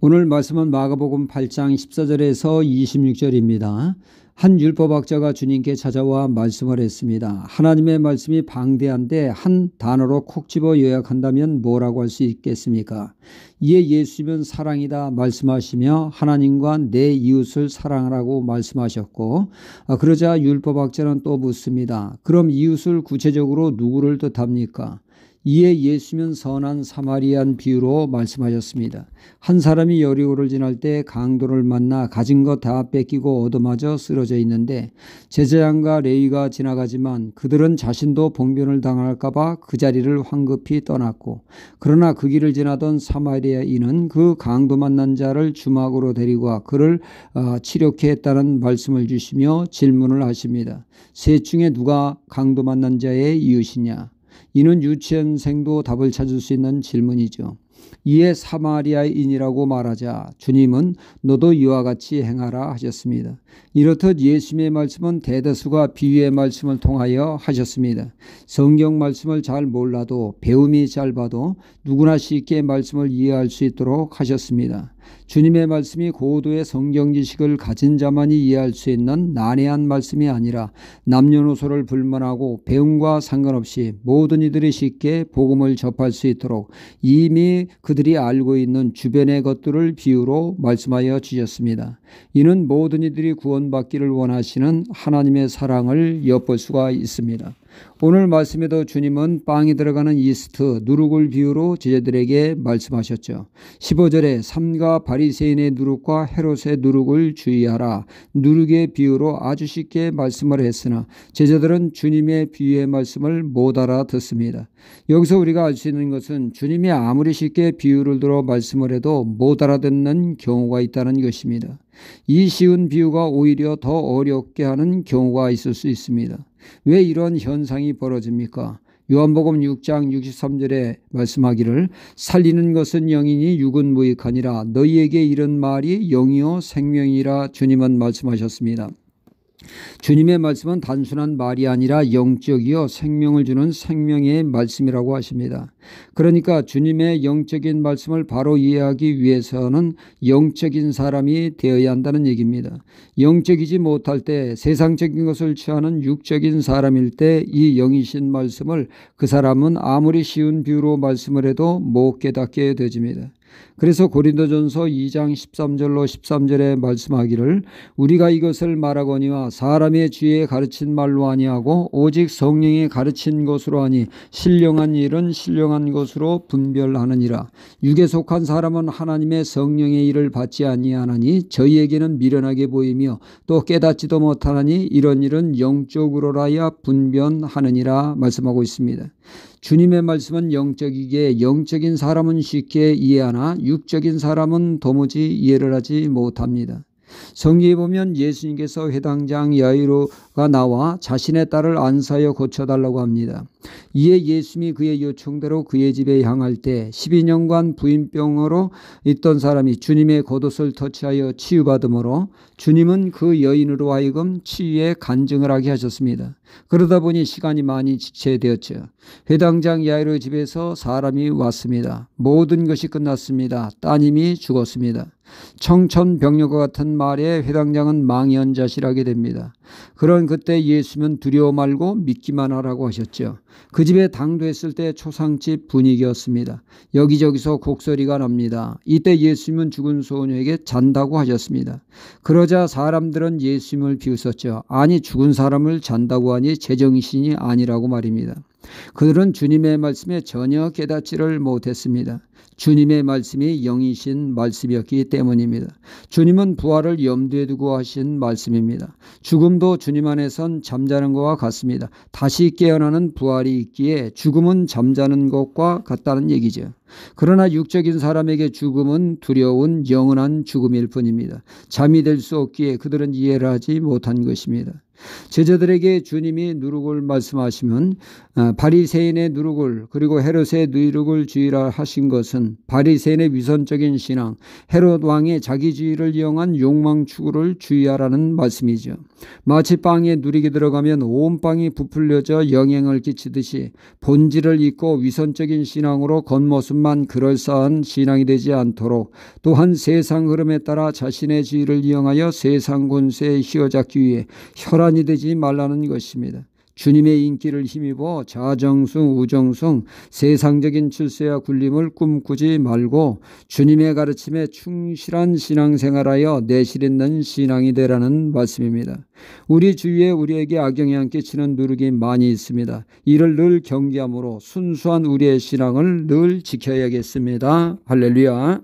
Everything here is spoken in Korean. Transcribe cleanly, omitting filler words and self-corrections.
오늘 말씀은 마가복음 8장 14절에서 26절입니다. 한 율법학자가 주님께 찾아와 말씀을 했습니다. 하나님의 말씀이 방대한데 한 단어로 콕 집어 요약한다면 뭐라고 할 수 있겠습니까? 이에 예수님은 사랑이다 말씀하시며 하나님과 내 이웃을 사랑하라고 말씀하셨고, 그러자 율법학자는 또 묻습니다. 그럼 이웃을 구체적으로 누구를 뜻합니까? 이에 예수님은 선한 사마리안 비유로 말씀하셨습니다. 한 사람이 여리고를 지날 때 강도를 만나 가진 것 다 뺏기고 얻어맞아 쓰러져 있는데 제사장과 레위가 지나가지만 그들은 자신도 봉변을 당할까 봐 그 자리를 황급히 떠났고, 그러나 그 길을 지나던 사마리아인은 그 강도 만난 자를 주막으로 데리고 와 그를 치료케 했다는 말씀을 주시며 질문을 하십니다. 셋 중에 누가 강도 만난 자의 이웃이냐? 이는 유치원생도 답을 찾을 수 있는 질문이죠. 이에 사마리아인이라고 말하자 주님은 너도 이와 같이 행하라 하셨습니다. 이렇듯 예수님의 말씀은 대다수가 비유의 말씀을 통하여 하셨습니다. 성경 말씀을 잘 몰라도 배움이 짧아도 누구나 쉽게 말씀을 이해할 수 있도록 하셨습니다. 주님의 말씀이 고도의 성경 지식을 가진 자만이 이해할 수 있는 난해한 말씀이 아니라 남녀노소를 불문하고 배움과 상관없이 모든 이들이 쉽게 복음을 접할 수 있도록 이미 그들이 알고 있는 주변의 것들을 비유로 말씀하여 주셨습니다. 이는 모든 이들이 구원받기를 원하시는 하나님의 사랑을 엿볼 수가 있습니다. 오늘 말씀에도 주님은 빵이 들어가는 이스트, 누룩을 비유로 제자들에게 말씀하셨죠. 15절에 삼가 바리새인의 누룩과 헤롯의 누룩을 주의하라. 누룩의 비유로 아주 쉽게 말씀을 했으나 제자들은 주님의 비유의 말씀을 못 알아듣습니다. 여기서 우리가 알 수 있는 것은 주님이 아무리 쉽게 비유를 들어 말씀을 해도 못 알아듣는 경우가 있다는 것입니다. 이 쉬운 비유가 오히려 더 어렵게 하는 경우가 있을 수 있습니다. 왜 이런 현상이 벌어집니까? 요한복음 6장 63절에 말씀하기를 살리는 것은 영이니 육은 무익하니라. 너희에게 이른 말이 영이요 생명이라 주님은 말씀하셨습니다. 주님의 말씀은 단순한 말이 아니라 영적이요 생명을 주는 생명의 말씀이라고 하십니다. 그러니까 주님의 영적인 말씀을 바로 이해하기 위해서는 영적인 사람이 되어야 한다는 얘기입니다. 영적이지 못할 때 세상적인 것을 취하는 육적인 사람일 때 이 영이신 말씀을 그 사람은 아무리 쉬운 비유로 말씀을 해도 못 깨닫게 되집니다. 그래서 고린도전서 2장 13절로 13절에 말씀하기를 우리가 이것을 말하거니와 사람의 지혜에 가르친 말로 아니하고 오직 성령이 가르친 것으로 하니 신령한 일은 신령한 것으로 분별하느니라. 육에 속한 사람은 하나님의 성령의 일을 받지 아니하나니 저희에게는 미련하게 보이며 또 깨닫지도 못하나니 이런 일은 영적으로라야 분별하느니라 말씀하고 있습니다. 주님의 말씀은 영적이기에 영적인 사람은 쉽게 이해하나 육적인 사람은 도무지 이해를 하지 못합니다. 성경에 보면 예수님께서 회당장 야이로가 나와 자신의 딸을 안사하여 고쳐달라고 합니다. 이에 예수님이 그의 요청대로 그의 집에 향할 때 12년간 부인병으로 있던 사람이 주님의 겉옷을 터치하여 치유받음으로 주님은 그 여인으로 하여금 치유에 간증을 하게 하셨습니다. 그러다 보니 시간이 많이 지체되었죠. 회당장 야이로 집에서 사람이 왔습니다. 모든 것이 끝났습니다. 따님이 죽었습니다. 청천벽력과 같은 말에 회당장은 망연자실하게 됩니다. 그런 그때 예수님은 두려워 말고 믿기만 하라고 하셨죠. 그 집에 당도했을 때 초상집 분위기였습니다. 여기저기서 곡소리가 납니다. 이때 예수님은 죽은 소녀에게 잔다고 하셨습니다. 그러자 사람들은 예수님을 비웃었죠. 아니 죽은 사람을 잔다고 하니 제정신이 아니라고 말입니다. 그들은 주님의 말씀에 전혀 깨닫지를 못했습니다. 주님의 말씀이 영이신 말씀이었기 때문입니다. 주님은 부활을 염두에 두고 하신 말씀입니다. 죽음도 주님 안에선 잠자는 것과 같습니다. 다시 깨어나는 부활이 있기에 죽음은 잠자는 것과 같다는 얘기죠. 그러나 육적인 사람에게 죽음은 두려운 영원한 죽음일 뿐입니다. 잠이 들 수 없기에 그들은 이해를 하지 못한 것입니다. 제자들에게 주님이 누룩을 말씀하시면 바리새인의 누룩을 그리고 헤롯의 누룩을 주의라 하신 것은 바리새인의 위선적인 신앙, 헤롯 왕의 자기주의를 이용한 욕망 추구를 주의하라는 말씀이죠. 마치 빵에 누룩이 들어가면 온 빵이 부풀려져 영향을 끼치듯이 본질을 잊고 위선적인 신앙으로 겉모습만 그럴싸한 신앙이 되지 않도록, 또한 세상 흐름에 따라 자신의 지위를 이용하여 세상 권세에 휘어잡기 위해 혈안이 되지 말라는 것입니다. 주님의 인기를 힘입어 자정숭, 우정숭, 세상적인 질서와 굴림을 꿈꾸지 말고 주님의 가르침에 충실한 신앙생활하여 내실 있는 신앙이 되라는 말씀입니다. 우리 주위에 우리에게 악영향 끼치는 누룩이 많이 있습니다. 이를 늘 경계함으로 순수한 우리의 신앙을 늘 지켜야겠습니다. 할렐루야.